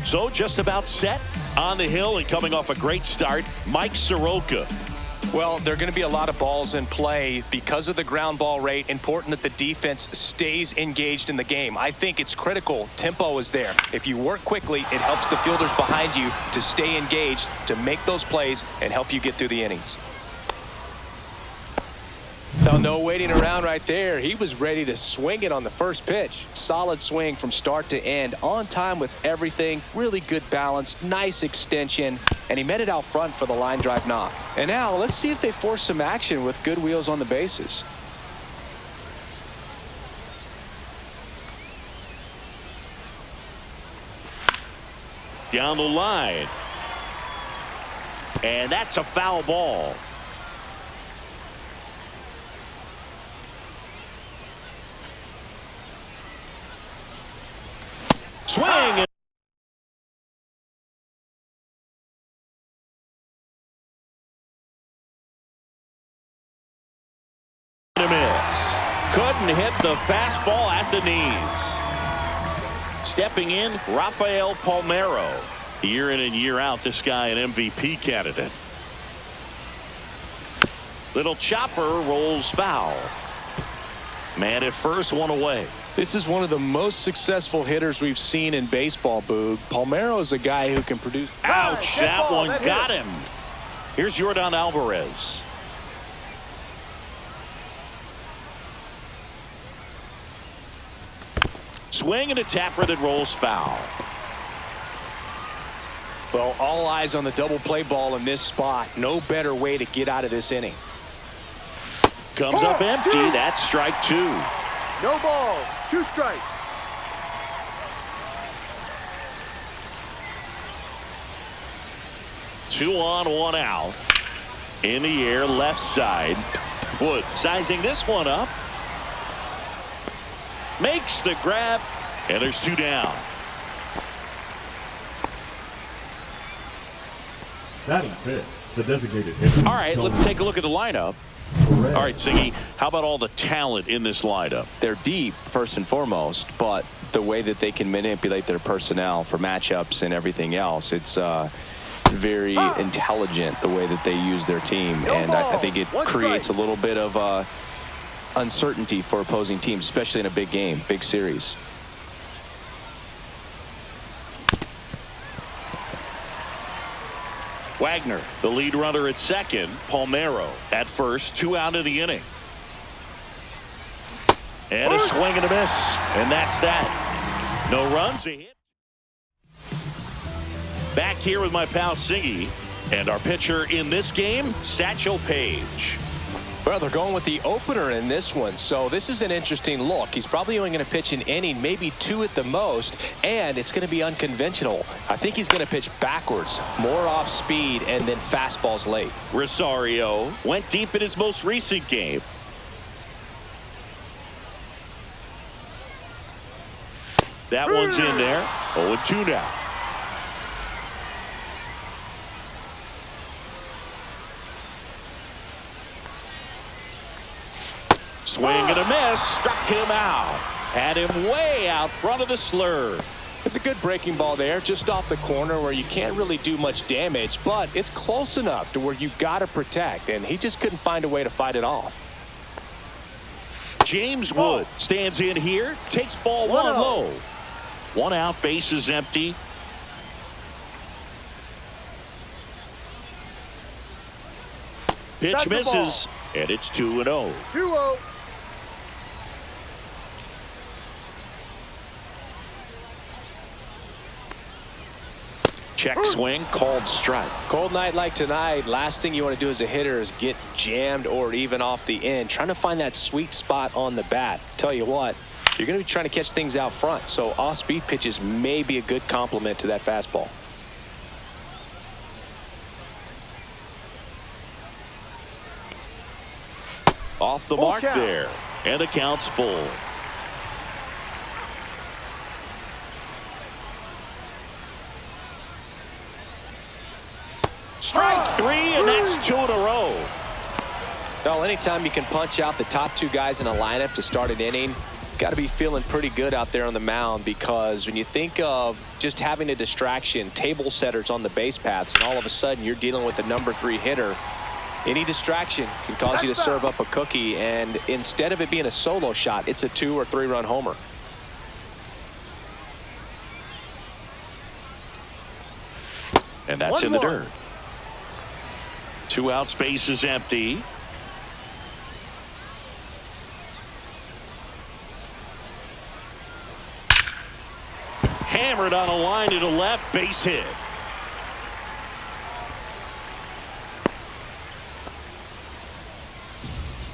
So just about set on the hill and coming off a great start, Mike Soroka. Well, there are going to be a lot of balls in play because of the ground ball rate. Important that the defense stays engaged in the game. I think it's critical. Tempo is there. If you work quickly, it helps the fielders behind you to stay engaged, to make those plays, and help you get through the innings. Now, no waiting around right there. He was ready to swing it on the first pitch. Solid swing from start to end. On time with everything. Really good balance. Nice extension. And he met it out front for the line drive knock. And now let's see if they force some action with good wheels on the bases. Down the line. And that's a foul ball. Swing. And a miss. Couldn't hit the fastball at the knees. Stepping in, Rafael Palmeiro. Year in and year out, this guy an MVP candidate. Little chopper rolls foul. Man at first, one away. This is one of the most successful hitters we've seen in baseball, Boog. Palmeiro is a guy who can produce. Ouch, that one got him. Here's Yordan Alvarez. Swing and a tapper that rolls foul. Well, all eyes on the double play ball in this spot. No better way to get out of this inning. Comes up empty. That's strike two. No ball, 2 strikes. Two on, one out. In the air, left side. Wood sizing this one up. Makes the grab, and there's 2 down. Batting fifth, the designated hitter. All right, let's take a look at the lineup. All right, Siggy, how about all the talent in this lineup? They're deep, first and foremost, but the way that they can manipulate their personnel for matchups and everything else, it's very intelligent the way that they use their team. And I think it creates a little bit of uncertainty for opposing teams, especially in a big game, big series. Wagner, the lead runner at second. Palmeiro at first. 2 out of the inning. And a swing and a miss. And that's that. No runs, a hit. Back here with my pal Siggy. And our pitcher in this game, Satchel Paige. Well, they're going with the opener in this one, so this is an interesting look. He's probably only going to pitch an inning, maybe 2 at the most, and it's going to be unconventional. I think he's going to pitch backwards, more off speed, and then fastballs late. Rosario went deep in his most recent game. That one's in there. 0-2 now. Swing and a miss. Struck him out. Had him way out front of the slur. It's a good breaking ball there, just off the corner where you can't really do much damage, but it's close enough to where you've got to protect, and he just couldn't find a way to fight it off. James Wood stands in here, takes ball 1 low. 1 out, base is empty. Pitch misses, and it's 2-0. 2-0. Check swing, called strike. Cold night like tonight, last thing you want to do as a hitter is get jammed or even off the end. Trying to find that sweet spot on the bat. Tell you what, you're going to be trying to catch things out front, so off-speed pitches may be a good complement to that fastball. Off the mark there, and the count's full. Strike 3, and that's 2 in a row. Well, anytime you can punch out the top 2 guys in a lineup to start an inning, got to be feeling pretty good out there on the mound, because when you think of just having a distraction, table setters on the base paths, and all of a sudden you're dealing with a number 3 hitter, any distraction can cause you to serve up a cookie, and instead of it being a solo shot, it's a 2 or 3 run homer. And that's in the dirt. 2 out, space is empty. Hammered on a line to the left, base hit.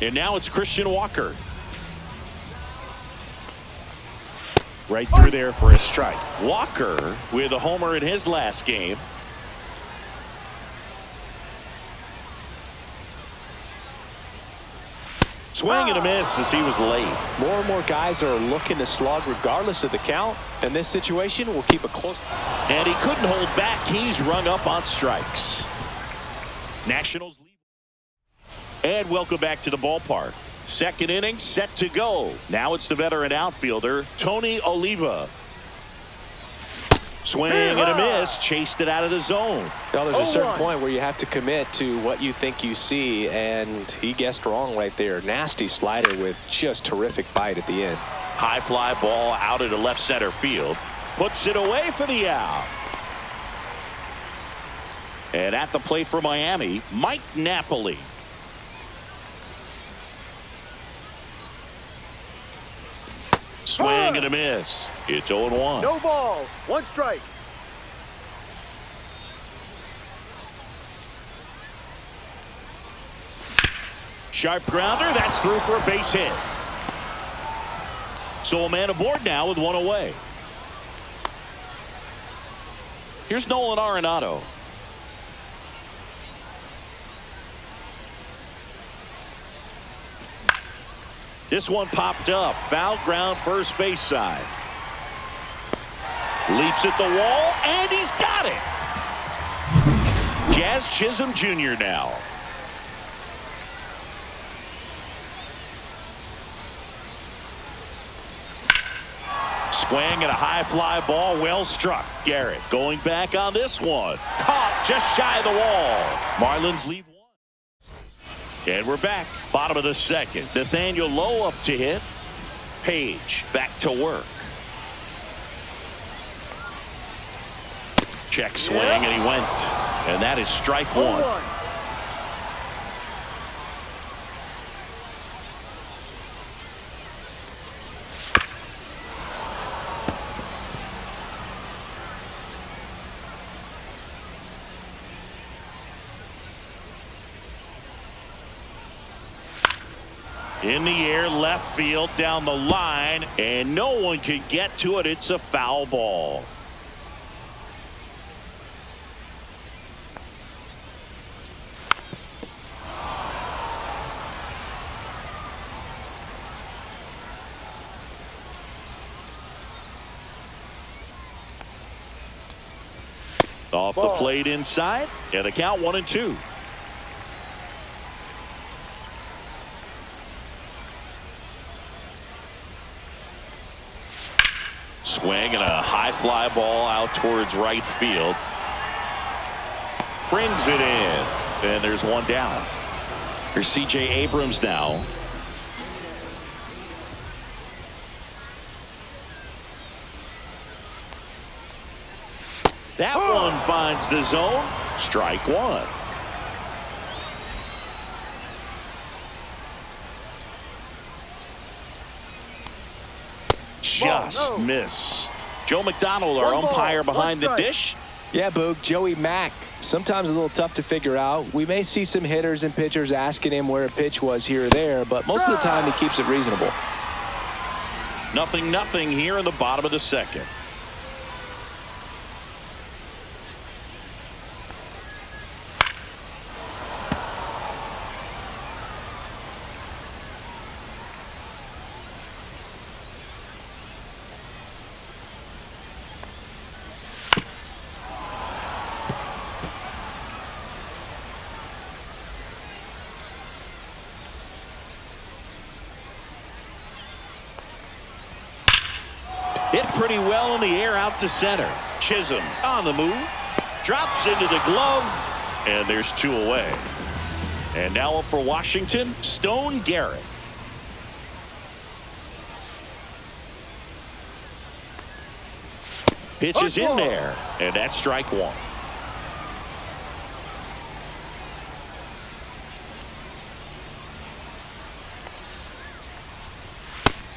And now it's Christian Walker. Right through there for a strike. Walker with a homer in his last game. Swing and a miss as he was late. More and more guys are looking to slug regardless of the count. In this situation, we'll keep it close. And he couldn't hold back. He's rung up on strikes. Nationals lead. And welcome back to the ballpark. Second inning set to go. Now it's the veteran outfielder, Tony Oliva. Swing and a miss. Chased it out of the zone. Now, there's a certain point where you have to commit to what you think you see, and he guessed wrong right there. Nasty slider with just terrific bite at the end. High fly ball out into left center field. Puts it away for the out. And at the plate for Miami, Mike Napoli. Swing and a miss. It's 0-1. No balls. 1 strike. Sharp grounder. That's through for a base hit. So a man aboard now with 1 away. Here's Nolan Arenado. This one popped up. Foul ground, first base side. Leaps at the wall, and he's got it. Jazz Chisholm Jr. now. Swing and a high fly ball, well struck. Garrett going back on this one. Caught just shy of the wall. Marlins leave 1. And we're back. Bottom of the second. Nathaniel Lowe up to hit. Page back to work. Check swing, and he went. And that is strike 1. In the air, left field, down the line, and no one can get to it. It's a foul ball. Off the plate inside, and the count 1-2. Swing and a high fly ball out towards right field. Brings it in. And there's one down. Here's C.J. Abrams now. That one finds the zone. Strike 1. Just missed. Joe McDonald, our umpire behind the dish. Yeah, Boog, Joey Mack, sometimes a little tough to figure out. We may see some hitters and pitchers asking him where a pitch was here or there, but most of the time he keeps it reasonable. 0-0 here in the bottom of the second. Hit pretty well in the air out to center. Chisholm on the move. Drops into the glove. And there's 2 away. And now up for Washington, Stone Garrett. Pitch is in there. And that's strike 1.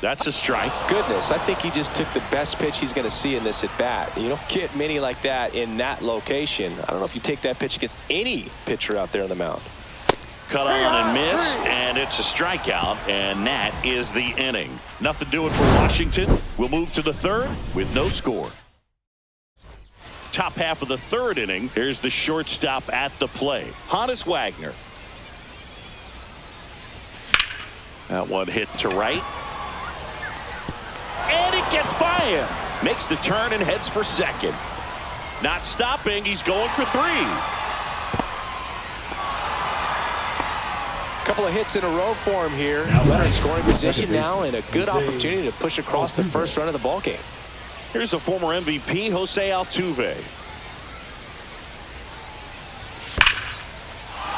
That's a strike. Goodness, I think he just took the best pitch he's going to see in this at bat. You don't get many like that in that location. I don't know if you take that pitch against any pitcher out there on the mound. Cut on and missed, and it's a strikeout, and that is the inning. Nothing doing for Washington. We'll move to the 3rd with no score. Top half of the 3rd inning. Here's the shortstop at the plate, Honus Wagner. That one hit to right. And it gets by him. Makes the turn and heads for second. Not stopping. He's going for 3. Couple of hits in a row for him here. Runner in scoring position now, and a good opportunity to push across the first run of the ball game. Here's the former MVP, Jose Altuve.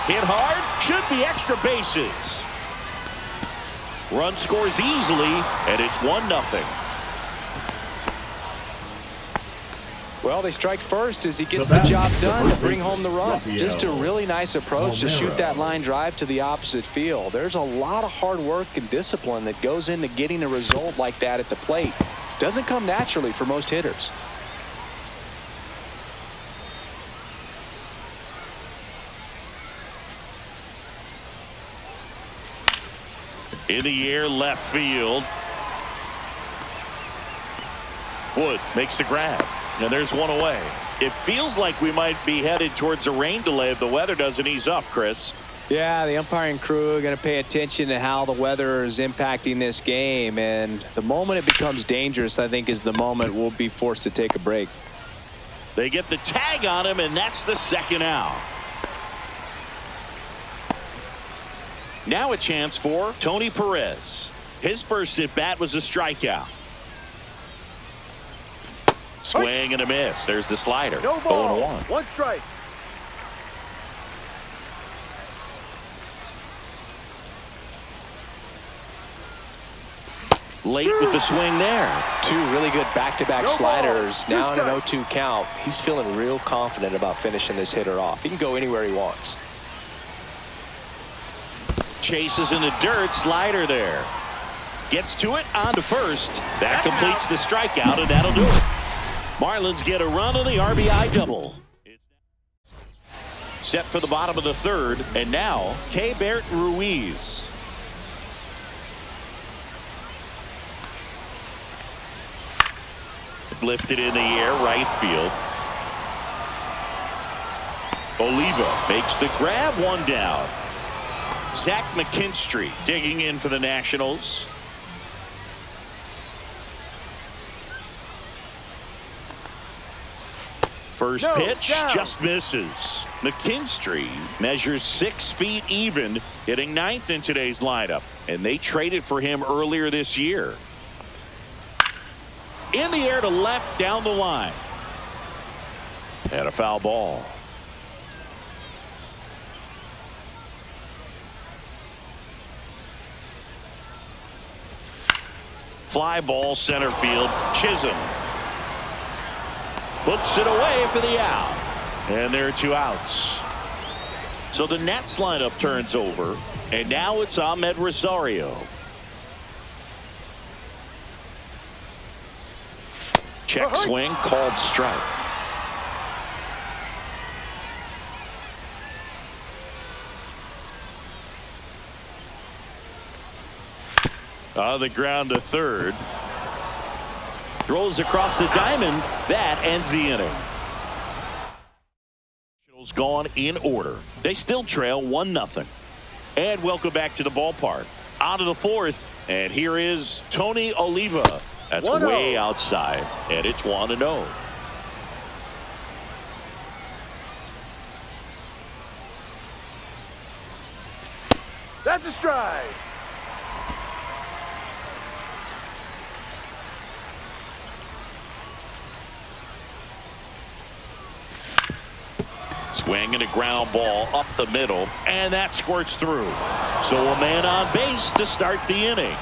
Hit hard. Should be extra bases. Run scores easily, and it's 1-0. Well, they strike first as he gets the job done to bring home the run. Just a really nice approach to shoot that line drive to the opposite field. There's a lot of hard work and discipline that goes into getting a result like that at the plate. Doesn't come naturally for most hitters. In the air, left field. Wood makes the grab. And there's 1 away. It feels like we might be headed towards a rain delay if the weather doesn't ease up, Chris. Yeah, the umpiring crew are going to pay attention to how the weather is impacting this game. And the moment it becomes dangerous, I think, is the moment we'll be forced to take a break. They get the tag on him, and that's the 2nd out. Now a chance for Tony Perez. His first at-bat was a strikeout. Swing and a miss. There's the slider. No ball. 0-1. 1 strike. Late with the swing there. 2 really good back-to-back sliders. Now in an 0-2 count. He's feeling real confident about finishing this hitter off. He can go anywhere he wants. Chases in the dirt. Slider there. Gets to it. On to first. That completes the strikeout, and that'll do it. Marlins get a run on the RBI double. Set for the bottom of the 3rd, and now Keibert Ruiz. Lifted in the air, right field. Oliva makes the grab, 1 down. Zach McKinstry digging in for the Nationals. First pitch just misses. McKinstry measures 6 feet even, hitting 9th in today's lineup, and they traded for him earlier this year. In the air to left, down the line, and a foul ball. Fly ball, center field. Chisholm puts it away for the out. And there are 2 outs. So the Nats lineup turns over. And now it's Ahmed Rosario. Check swing, called strike. On the ground to 3rd. Throws across the diamond. That ends the inning. Gone in order. They still trail 1-0. And welcome back to the ballpark. On to the 4th. And here is Tony Oliva. That's way outside. And it's 1-0. That's a strike. Swinging a ground ball up the middle, and that squirts through. So a man on base to start the inning.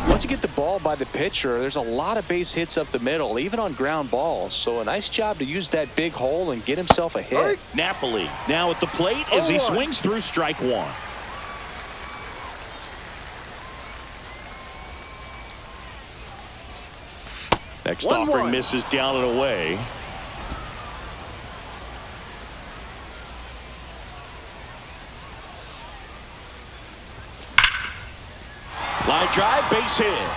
Once you get the ball by the pitcher, there's a lot of base hits up the middle, even on ground balls. So a nice job to use that big hole and get himself a hit. Napoli now at the plate as he swings through strike one. Next offering misses down and away. Line drive, base hit.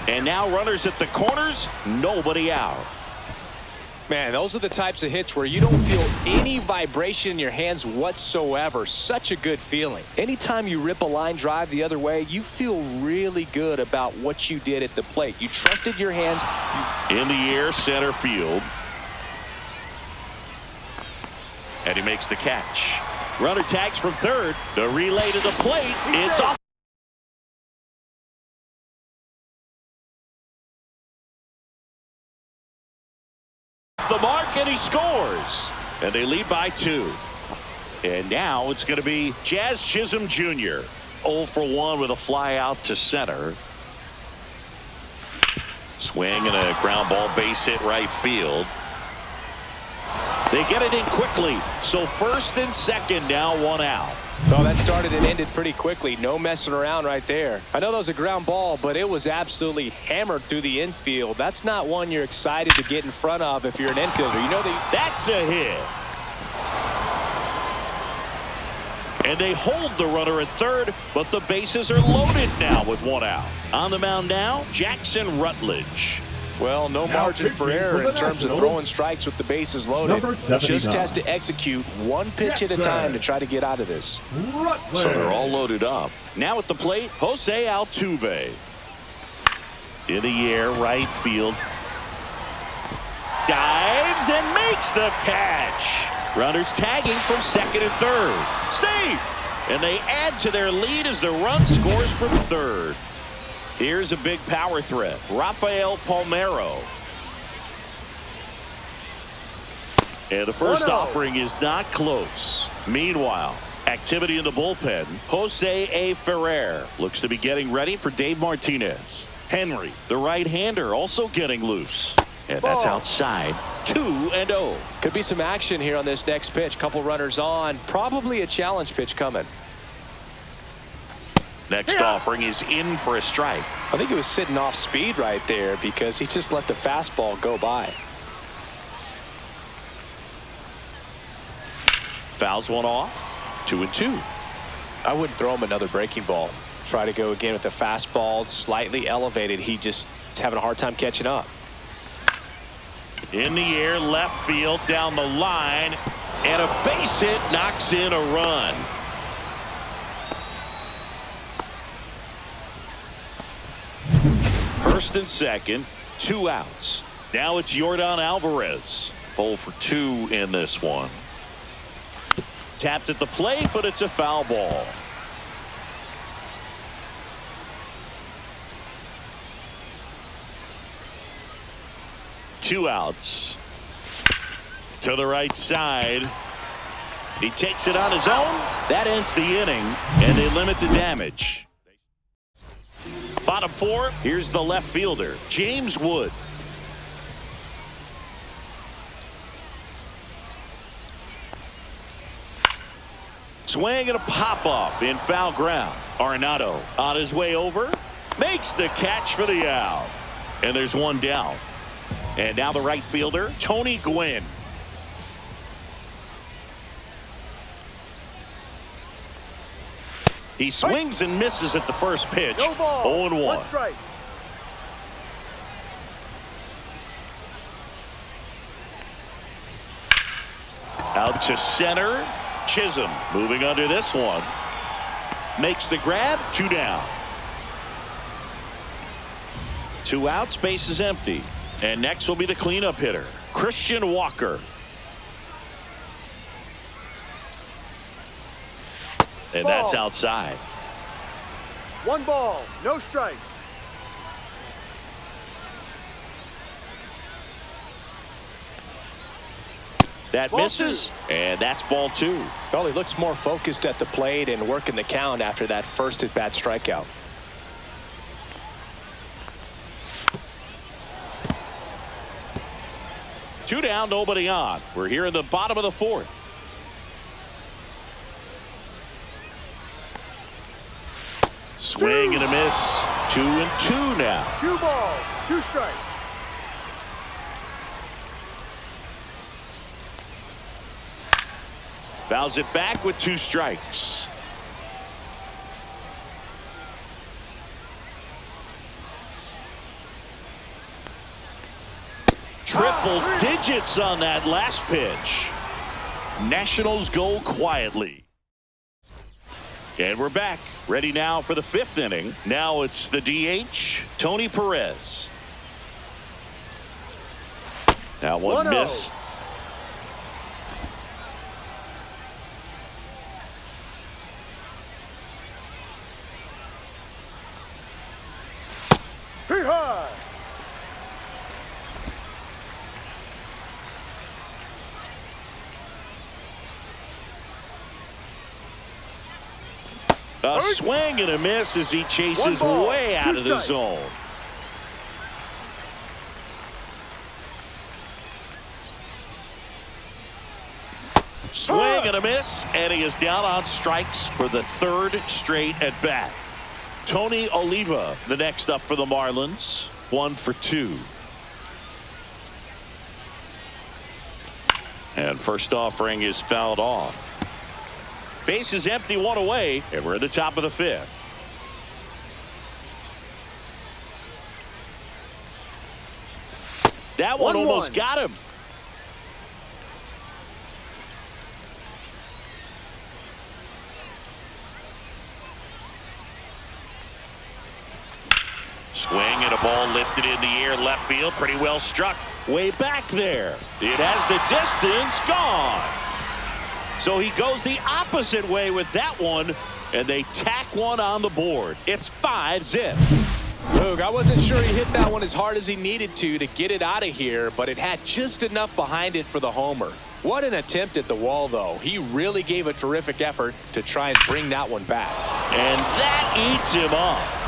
And now runners at the corners, nobody out. Man, those are the types of hits where you don't feel any vibration in your hands whatsoever. Such a good feeling. Anytime you rip a line drive the other way, you feel really good about what you did at the plate. You trusted your hands. In the air, center field. And he makes the catch. Runner tags from third. The relay to the plate. It's off. The mark, and he scores. And they lead by 2. And now it's going to be Jazz Chisholm Jr. 0 for 1 with a fly out to center. Swing and a ground ball, base hit right field. They get it in quickly. So first and second, now 1 out. Oh, that started and ended pretty quickly. No messing around right there. I know that was a ground ball, but it was absolutely hammered through the infield. That's not one you're excited to get in front of if you're an infielder. You know that's a hit. And they hold the runner at third, but the bases are loaded now with 1 out. On the mound now, Jackson Rutledge. Well, no margin for error in terms of throwing strikes with the bases loaded. Just has to execute one pitch at a time to try to get out of this. So they're all loaded up. Now at the plate, Jose Altuve. In the air, right field. Dives and makes the catch. Runners tagging from second and third. Safe! And they add to their lead as the run scores from third. Here's a big power threat. Rafael Palmeiro. And the first offering is not close. Meanwhile, activity in the bullpen. Jose A. Ferrer looks to be getting ready for Dave Martinez. Henry, the right-hander, also getting loose. And that's outside. 2-0. Could be some action here on this next pitch. Couple runners on. Probably a challenge pitch coming. Next offering is in for a strike. I think he was sitting off speed right there because he just let the fastball go by. Fouls one off. 2-2. I wouldn't throw him another breaking ball. Try to go again with the fastball slightly elevated. He just is having a hard time catching up. In the air, left field, down the line, and a base hit knocks in a run. First and second, 2 outs. Now it's Yordan Alvarez. 0 for 2 in this one. Tapped at the plate, but it's a foul ball. Two outs. To the right side. He takes it on his own. That ends the inning, and they limit the damage. Bottom 4, here's the left fielder, James Wood. Swing and a pop-up in foul ground. Arenado on his way over. Makes the catch for the out. And there's 1 down. And now the right fielder, Tony Gwynn. He swings and misses at the first pitch. 0-1. Out to center. Chisholm moving under this one. Makes the grab. 2 down. 2 outs. Base is empty. And next will be the cleanup hitter, Christian Walker. And that's outside. 1 ball, no strikes. That Ball misses, and that's ball 2. Well, he looks more focused at the plate and working the count after that first at-bat strikeout. Two down, nobody on. We're here in the bottom of the 4th. Swing and a miss. 2-2 now. 2 balls, 2 strikes. Fouls it back with 2 strikes. Triple digits on that last pitch. Nationals go quietly. And we're back. Ready now for the 5th inning. Now it's the DH, Tony Perez. That one 1-0. missed. Hit high. A swing and a miss as he chases way out of the zone. Swing and a miss, and he is down on strikes for the 3rd straight at bat. Tony Oliva, the next up for the Marlins, 1 for 2. And first offering is fouled off. Base is empty, 1 away, and we're at the top of the 5th. That one almost got him. Swing and a ball lifted in the air, left field, pretty well struck. Way back there. It has the distance, gone. So he goes the opposite way with that one, and they tack one on the board. It's 5-zip. Look, I wasn't sure he hit that one as hard as he needed to get it out of here, but it had just enough behind it for the homer. What an attempt at the wall, though. He really gave a terrific effort to try and bring that one back. And that eats him up.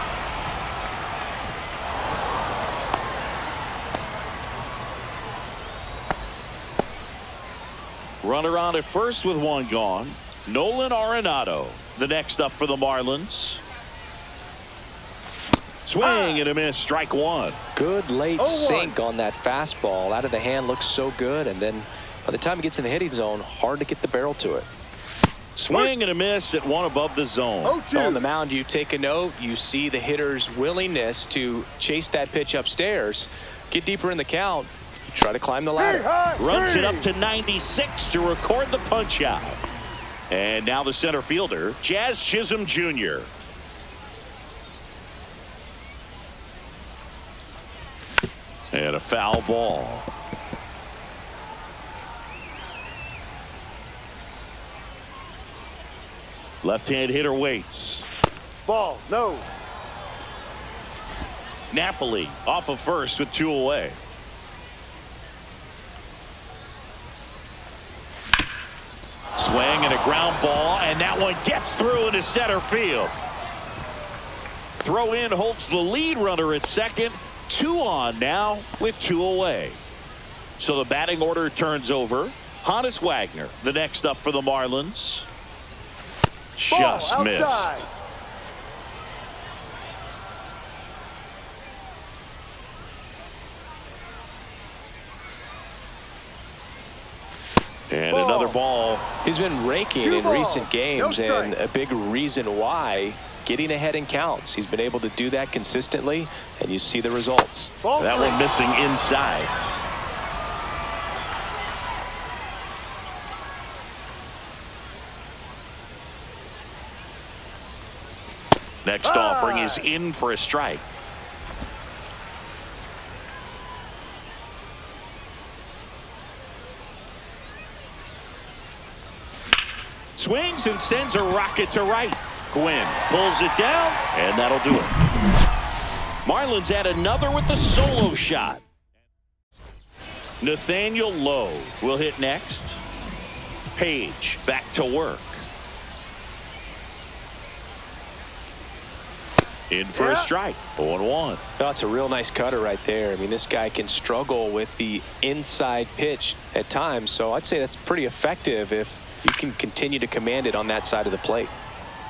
Runner on at first with 1 gone. Nolan Arenado, the next up for the Marlins. Swing and a miss, strike 1. Good late sink on that fastball. Out of the hand, looks so good, and then by the time it gets in the hitting zone, hard to get the barrel to it. Swing and a miss at 1 above the zone. On the mound, you take a note. You see the hitter's willingness to chase that pitch upstairs, get deeper in the count, try to climb the ladder. Runs it up to 96 to record the punch out. And now the center fielder, Jazz Chisholm Jr. And a foul ball. Left-hand hitter waits. Ball, no. Napoli off of first with 2 away. Swing and a ground ball, and that one gets through into center field. Throw in holds the lead runner at second. 2 on now with 2 away. So the batting order turns over. Honus Wagner, the next up for the Marlins. Just missed. And another ball. He's been raking in recent games, and a big reason why, getting ahead in counts. He's been able to do that consistently, and you see the results. That one missing inside. Next offering is in for a strike. Swings and sends a rocket to right. Gwynn pulls it down, and that'll do it. Marlins add another with the solo shot. Nathaniel Lowe will hit next. Page back to work. In for a strike. 0-1. That's a real nice cutter right there. I mean, this guy can struggle with the inside pitch at times, so I'd say that's pretty effective if you can continue to command it on that side of the plate.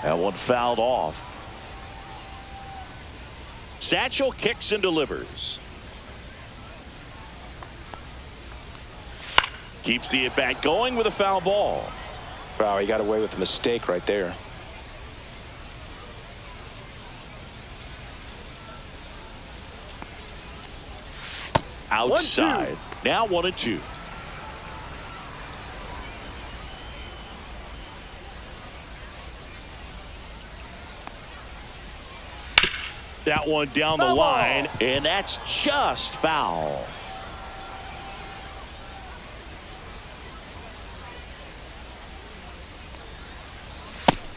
That one fouled off. Satchel kicks and delivers. Keeps the at-bat going with a foul ball. Wow, he got away with a mistake right there. Outside. 1-2. Now 1-2. That one down the line, and that's just foul.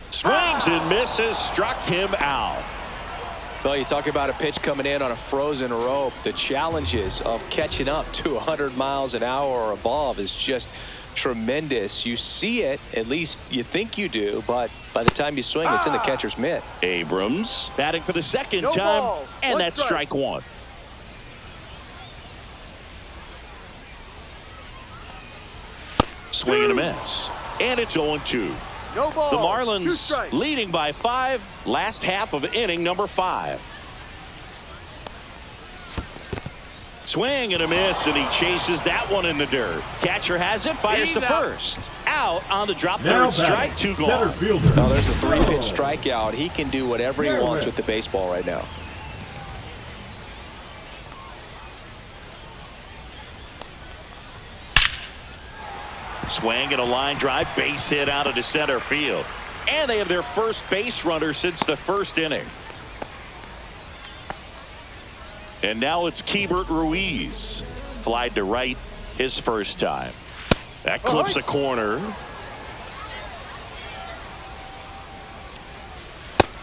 Swings and misses, struck him out. Well, you talk about a pitch coming in on a frozen rope. The challenges of catching up to 100 miles an hour or above is just tremendous. You see it, at least you think you do, but by the time you swing, it's in the catcher's mitt. Abrams batting for the second No time, ball. and One that's strike. strike one. Swing and a miss, and it's 0-2. No ball. The 2 Marlins strikes. leading by 5, last half of inning number 5. Swing and a miss, and he chases that one in the dirt. Catcher has it, fires to first. Out on the drop, Now third strike, 2 center gone. fielder. Now there's a 3-pitch strikeout. He can do whatever he wants with the baseball right now. Swing and a line drive, base hit out into center field. And they have their first base runner since the first inning. And now it's Keibert Ruiz. Flied to right his first time. That clips a corner.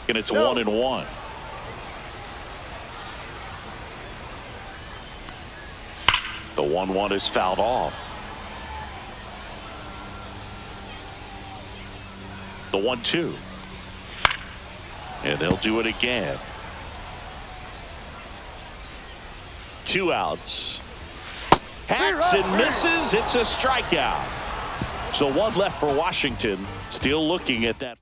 And it's 1-1. The 1-1 is fouled off. The 1-2. And they'll do it again. 2 outs. Hacks and misses. It's a strikeout. So 1 left for Washington. Still looking at that.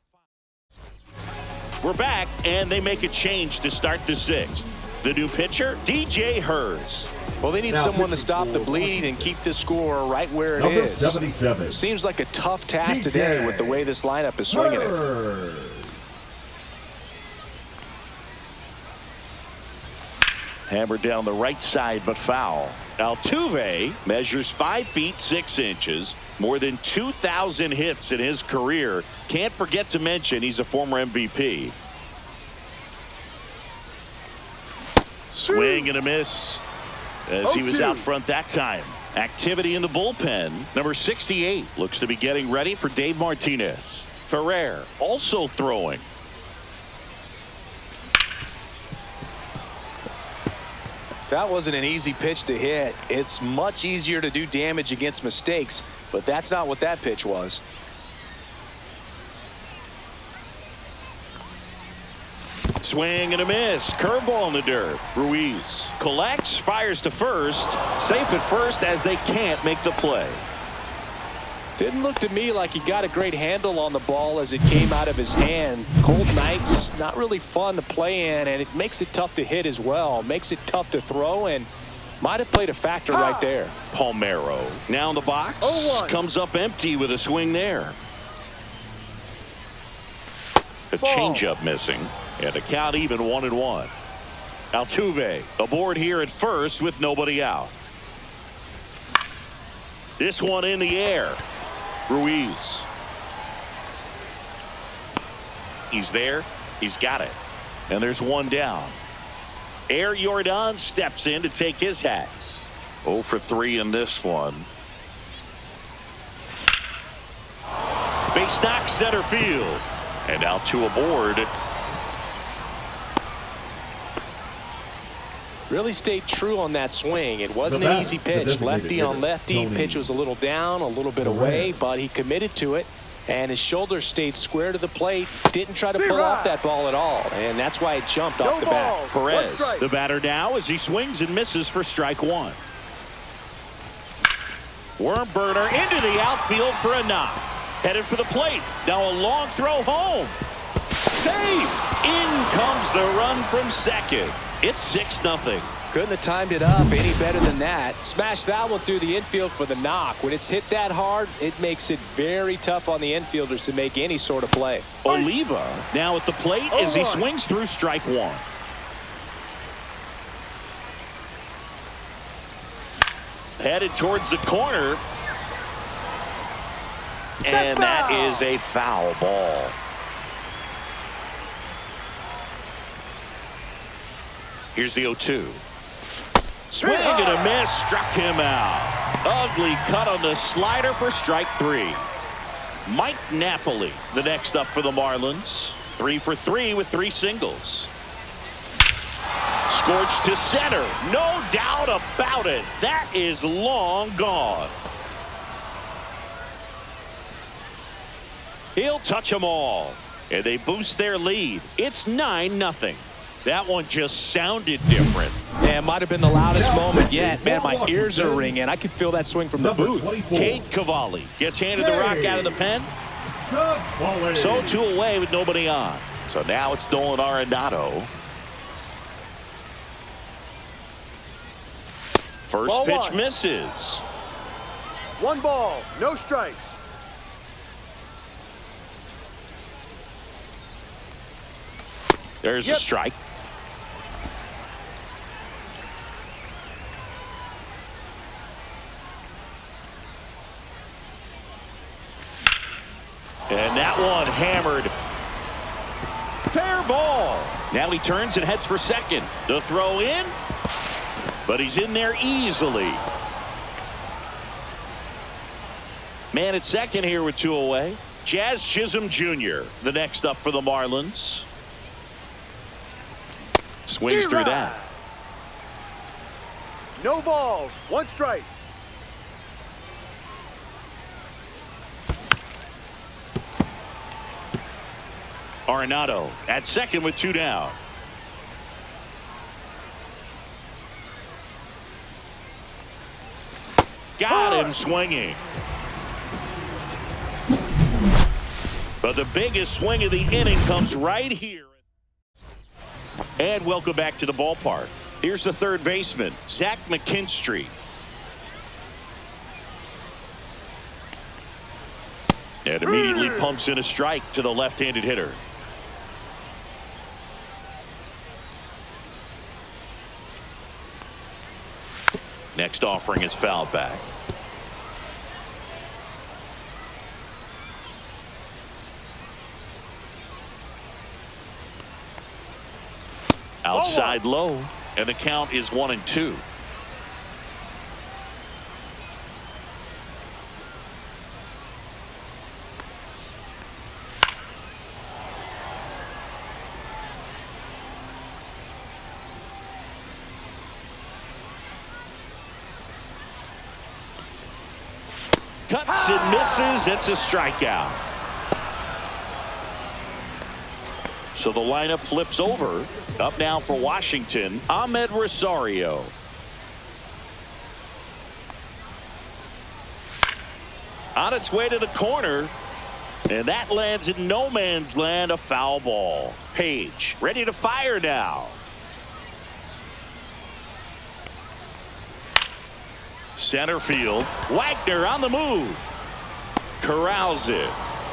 We're back, and they make a change to start the 6th. The new pitcher, DJ Hers. Well, they need Now someone to stop the bleed and keep the score right where it Number is. 77. Seems like a tough task DJ today with the way this lineup is swinging it. Hers. Hammered down the right side, but foul. Altuve measures 5 feet 6 inches, more than 2,000 hits in his career. Can't forget to mention he's a former MVP. Swing and a miss as he was out front that time. Activity in the bullpen. Number 68 looks to be getting ready for Dave Martinez. Ferrer also throwing. That wasn't an easy pitch to hit. It's much easier to do damage against mistakes, but that's not what that pitch was. Swing and a miss. Curveball in the dirt. Ruiz collects, fires to first. Safe at first as they can't make the play. Didn't look to me like he got a great handle on the ball as it came out of his hand. Cold nights, not really fun to play in, and it makes it tough to hit as well. Makes it tough to throw, and might have played a factor right there. Palmeiro now in the box. 0-1. Comes up empty with a swing there. A Ball. changeup missing, and a count even 1-1. Altuve aboard here at first with nobody out. This one in the air. Ruiz. He's there. He's got it. And there's one down. Air Jordan steps in to take his hacks. 0 for 3 in this one. Base knock center field. And out to aboard. Really stayed true on that swing. It wasn't an easy pitch. Lefty on lefty. Pitch was a little down, a little bit away, but he committed to it. And his shoulder stayed square to the plate. Didn't try to pull off that ball at all. And that's why it jumped off the bat. Perez, the batter now, as he swings and misses for strike one. Worm burner into the outfield for a knock. Headed for the plate. Now a long throw home. Save! In comes the run from second. It's 6-0. Couldn't have timed it up any better than that. Smashed that one through the infield for the knock. When it's hit that hard, it makes it very tough on the infielders to make any sort of play. Oliva now at the plate as he swings through strike one. Headed towards the corner. And that is a foul ball. Here's the 0-2. Swing and a miss, struck him out. Ugly cut on the slider for strike three. Mike Napoli, the next up for the Marlins. 3 for 3 with 3 singles. Scorched to center. No doubt about it. That is long gone. He'll touch them all. And they boost their lead. It's 9-0. That one just sounded different. Yeah, it might have been the loudest moment yet. Man, my ears are ringing. I could feel that swing from the booth. Cade Cavalli gets handed the rock out of the pen. So 2 away with nobody on. So now it's Nolan Arenado. First pitch misses. 1 ball, no strikes. There's a strike. And that one hammered. Fair ball. Now he turns and heads for second. The throw in. But he's in there easily. Man at second here with 2 away. Jazz Chisholm Jr., the next up for the Marlins. Swings through that. No balls, 1 strike. Arenado at second with 2 down. Got him swinging. But the biggest swing of the inning comes right here. And welcome back to the ballpark. Here's the third baseman, Zach McKinstry. And immediately pumps in a strike to the left-handed hitter. Next offering is fouled back. Outside low, and the count is 1-2. Cuts and misses. It's a strikeout. So the lineup flips over. Up now for Washington, Ahmed Rosario. On its way to the corner. And that lands in no man's land, a foul ball. Page ready to fire now. Center field. Wagner on the move. Corrals it.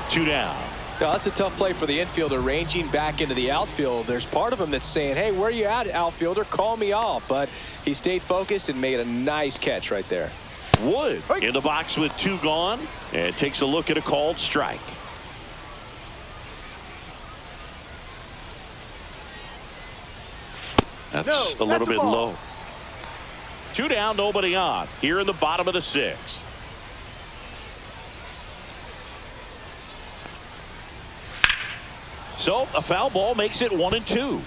2 down. No, that's a tough play for the infielder, ranging back into the outfield. There's part of him that's saying, hey, where you at, outfielder? Call me off. But he stayed focused and made a nice catch right there. Wood in the box with 2 gone, and takes a look at a called strike. That's a little bit low. 2 down, nobody on. Here in the bottom of the 6th. So a foul ball makes it 1-2.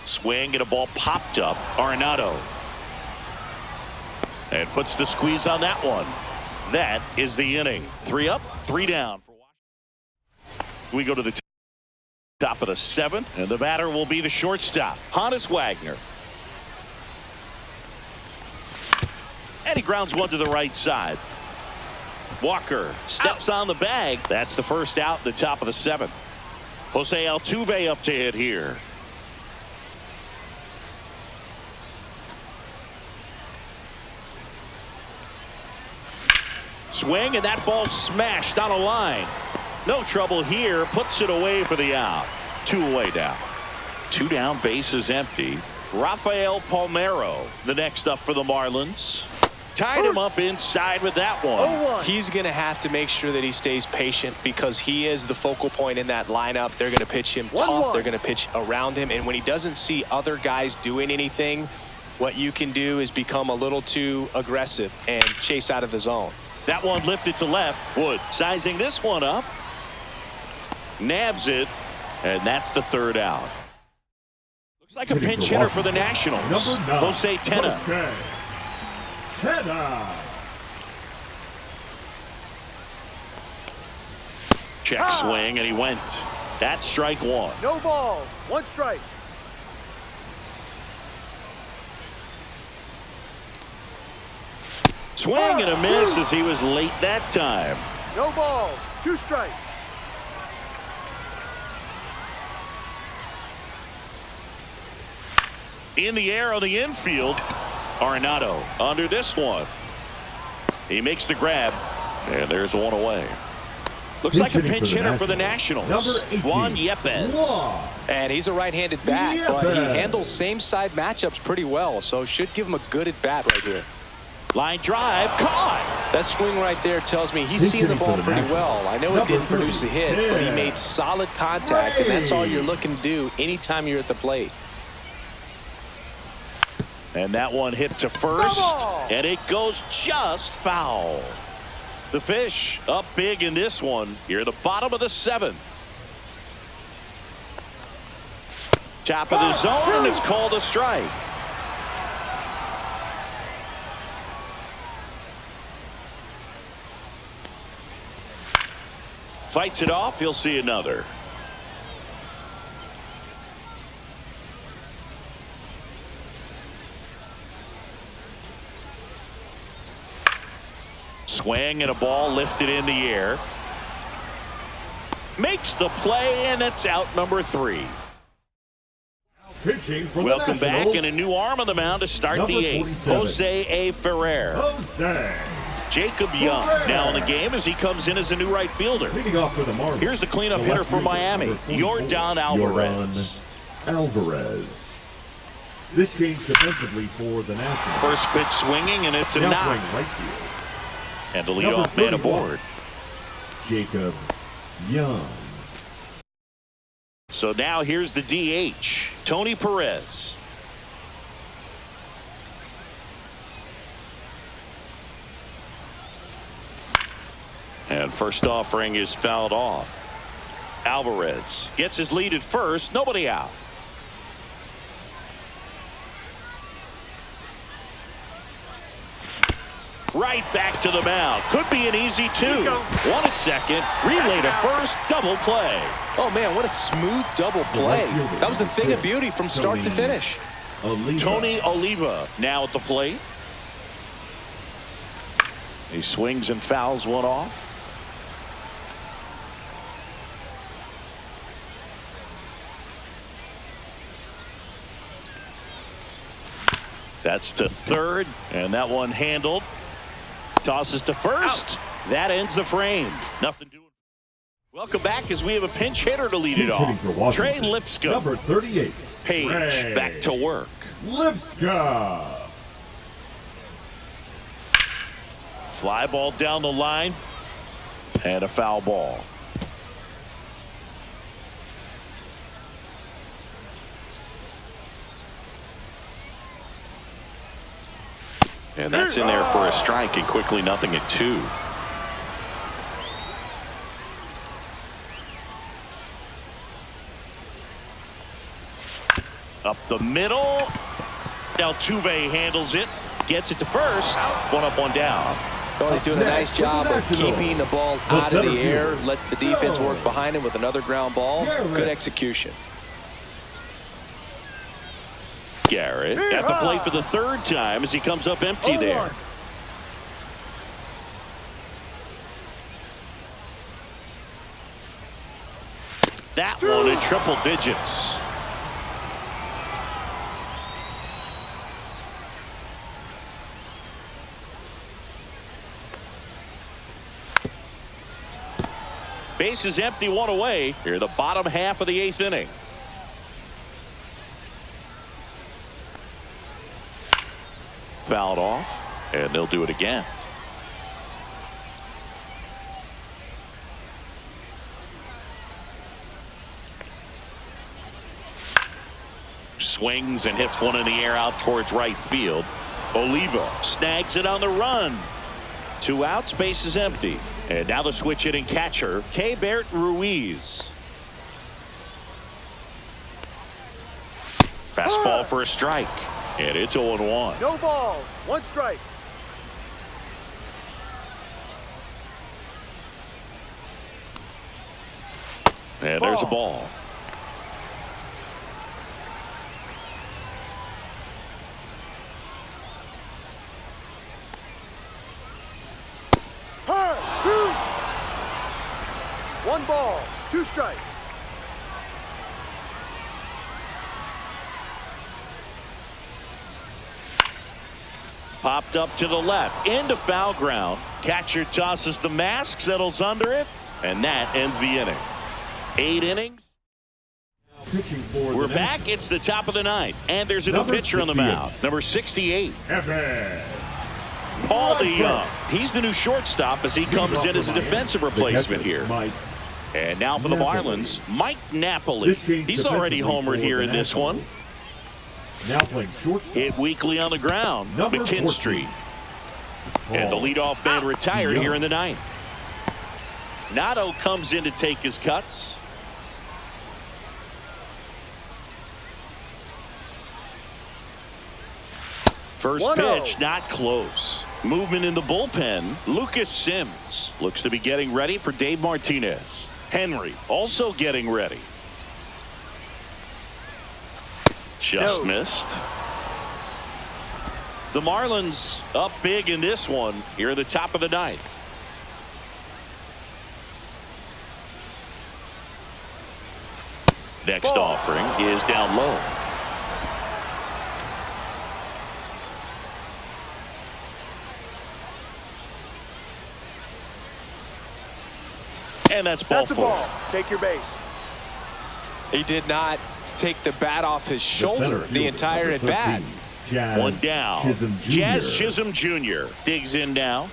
Swing and a ball popped up. Arenado. And puts the squeeze on that one. That is the inning. 3 up, 3 down. We go to the top of the 7th, and the batter will be the shortstop, Honus Wagner. And he grounds one to the right side. Walker steps on the bag. That's the first out, the top of the 7th. Jose Altuve up to hit here. Swing, and that ball smashed on a line. No trouble here. Puts it away for the out. 2 away down. 2 down, bases empty. Rafael Palmeiro, the next up for the Marlins. Tied him up inside with that one. He's going to have to make sure that he stays patient because he is the focal point in that lineup. They're going to pitch him tough. They're going to pitch around him. And when he doesn't see other guys doing anything, what you can do is become a little too aggressive and chase out of the zone. That one lifted to left. Wood sizing this one up. Nabs it. And that's the 3rd out. Looks like a pinch hitter for the Nationals. Jose Tena. Check swing, and he went. That's strike 1. No balls. 1 strike. Swing and a miss as he was late that time. No balls. 2 strikes. In the air on the infield. Arenado under this one. He makes the grab, and there's 1 away. Looks like a pinch hitter for the Nationals. Juan Yepez. And he's a right-handed bat, but he handles same-side matchups pretty well, so should give him a good at-bat right here. Line drive, caught. That swing right there tells me he's seeing the ball pretty well. I know it didn't produce a hit, but he made solid contact, and that's all you're looking to do anytime you're at the plate. And that one hit to first, and it goes just foul. The Fish up big in this one. Here at the bottom of the 7th. Top of the zone, and it's called a strike. Fights it off. He'll see another. Swing and a ball lifted in the air. Makes the play, and it's out number 3. Welcome back, and a new arm on the mound to start the 8th. Jose A. Ferrer. Jacob Young now in the game as he comes in as a new right fielder. Here's the cleanup hitter for Miami, Yordan Alvarez. This change defensively for the Nationals. First pitch swinging, and it's a knock. And the leadoff man aboard. Jacob Young. So now here's the DH, Tony Perez. And first offering is fouled off. Alvarez gets his lead at first. Nobody out. Right back to the mound. Could be an easy 2. 1 at second. Relay to first. Double play. Oh, man, what a smooth double play. That was a thing of beauty from start to finish. Tony Oliva now at the plate. He swings and fouls one off. That's to third, and that one handled. Tosses to first. Out. That ends the frame. Nothing doing. Welcome back as we have a pinch hitter to lead it off. Trey Lipscomb. Number 38. Page Trey back to work. Lipscomb. Fly ball down the line. And a foul ball. And that's in there for a strike, and quickly nothing at 2. Up the middle. Altuve handles it. Gets it to first. One up, one down. Well, he's doing a nice job of keeping the ball out of the air. Lets the defense work behind him with another ground ball. Good execution. Garrett at the plate for the third time as he comes up empty there. That one in triple digits. Base is empty, one away. Here, the bottom half of the eighth inning. Fouled off, and they'll do it again. Swings and hits one in the air out towards right field. Oliva snags it on the run. 2 outs, base is empty. And now the switch hitting catcher, Keibert Ruiz. Fastball for a strike. And it's 0-1. No balls. 1 strike. And there's a ball. Hard. 1 ball. 2 strikes. Popped up to the left into foul ground. Catcher tosses the mask, settles under it, and that ends the inning. 8 innings. We're back. It's the top of the ninth, and there's a new pitcher on the mound. Number 68. Paul DeYoung. He's the new shortstop as he comes in as a defensive replacement here. And now for the Marlins, Mike Napoli. He's already homered here in this one. Now playing shortstop. Hit weakly on the ground. McKinstry. And the leadoff man retired here in the ninth. Nato comes in to take his cuts. First pitch, not close. Movement in the bullpen. Lucas Sims looks to be getting ready for Dave Martinez. Henry also getting ready. Just missed. The Marlins up big in this one here at the top of the ninth. Next offering is down low. And that's ball four. Take your base. He did not take the bat off his shoulder the entire at bat. One down. Jazz Chisholm Jr. digs in now.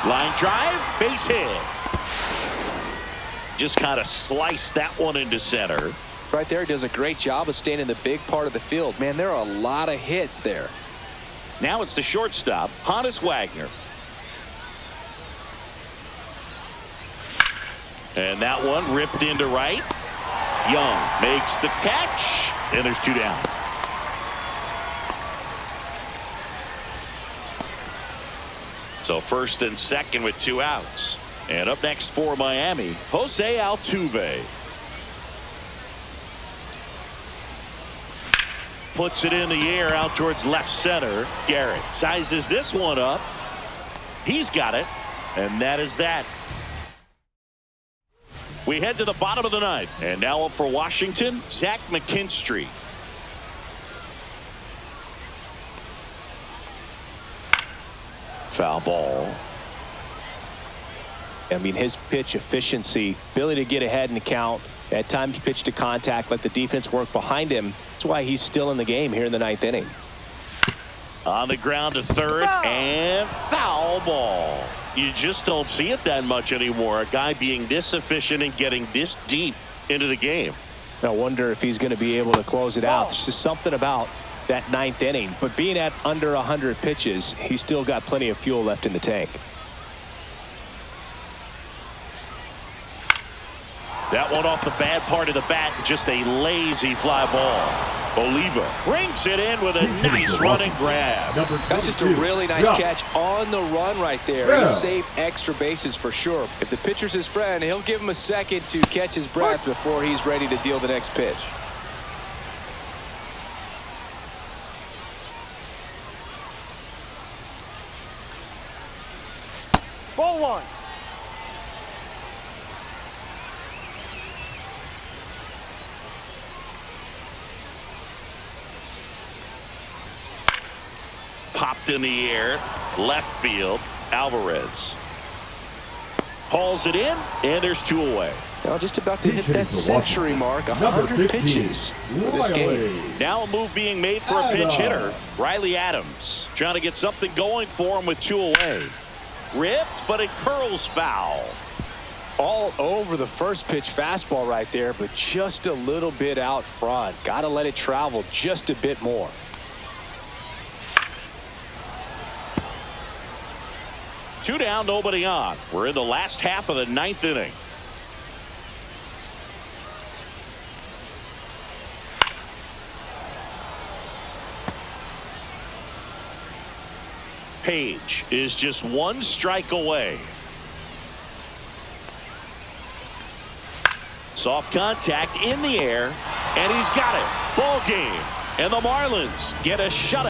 Line drive, base hit. Just kind of sliced that one into center. Right there, does a great job of staying in the big part of the field. Man, there are a lot of hits there. Now it's the shortstop, Honus Wagner. And that one ripped into right. Young makes the catch, and there's 2 down. So first and second with 2 outs. And up next for Miami, Jose Altuve. Puts it in the air out towards left center. Garrett sizes this one up. He's got it, and that is that. We head to the bottom of the ninth. And now up for Washington, Zach McKinstry. Foul ball. I mean, his pitch efficiency, ability to get ahead in the count, at times pitch to contact, let the defense work behind him. That's why he's still in the game here in the 9th inning. On the ground to third, and foul ball. You just don't see it that much anymore. A guy being this efficient and getting this deep into the game. I wonder if he's going to be able to close it out. There's just something about that 9th inning. But being at under 100 pitches, he's still got plenty of fuel left in the tank. That one off the bad part of the bat, just a lazy fly ball. Oliva brings it in with a nice running grab. That's just a really nice catch on the run right there. He saved extra bases for sure. If the pitcher's his friend, he'll give him a second to catch his breath before he's ready to deal the next pitch. Ball one. Popped in the air, left field. Alvarez hauls it in, and there's 2 away. Now just about to hit that century mark. 100 pitches for this game. Now a move being made for a pinch hitter, Riley Adams, trying to get something going for him with 2 away. Ripped, but it curls foul. All over the first pitch fastball right there, but just a little bit out front. Got to let it travel just a bit more. Two down, nobody on. We're in the last half of the 9th inning. Page is just 1 strike away. Soft contact in the air, and he's got it. Ball game. And the Marlins get a shutout.